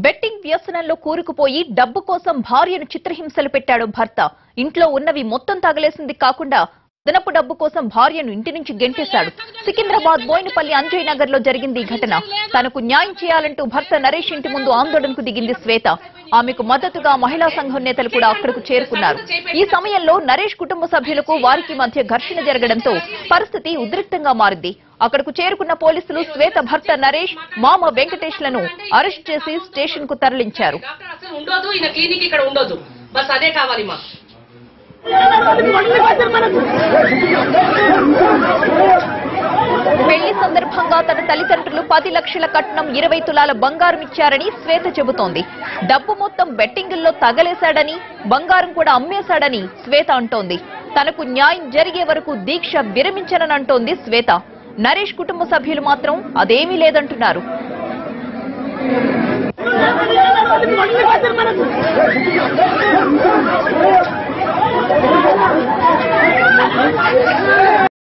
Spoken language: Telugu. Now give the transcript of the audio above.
బెట్టింగ్ వ్యసనంలో కూరుకుపోయి డబ్బు కోసం భార్యను చిత్రహింసలు పెట్టాడు భర్త. ఇంట్లో ఉన్నవి మొత్తం తగలేసింది కాకుండా అదనపు డబ్బు కోసం భార్యను ఇంటి నుంచి గెంటేశాడు. సికింద్రాబాద్ బోయినపల్లి అంజయ్ నగర్ లో జరిగింది ఈ ఘటన. తనకు న్యాయం చేయాలంటూ భర్త నరేష్ ఇంటి ముందు ఆందోళనకు దిగింది శ్వేత. ఆమెకు మద్దతుగా మహిళా సంఘం నేతలు కూడా అక్కడకు చేరుకున్నారు. ఈ సమయంలో నరేష్ కుటుంబ సభ్యులకు వారికి మధ్య ఘర్షణ జరగడంతో పరిస్థితి ఉద్రిక్తంగా మారింది. అక్కడకు చేరుకున్న పోలీసులు శ్వేత భర్త నరేష్, మామ వెంకటేష్ లను అరెస్ట్ చేసి స్టేషన్ కు తరలించారు. పెళ్లి సందర్భంగా తన తల్లిదండ్రులు 10 లక్షల కట్నం 20 తులాల బంగారం ఇచ్చారని శ్వేత చెబుతోంది. డబ్బు మొత్తం బెట్టింగుల్లో తగలేశాడని, బంగారం కూడా అమ్మేశాడని శ్వేత అంటోంది. తనకు న్యాయం జరిగే వరకు దీక్ష విరమించనంటోంది శ్వేత. నరేష్ కుటుంబ సభ్యులు మాత్రం అదేమీ లేదంటున్నారు.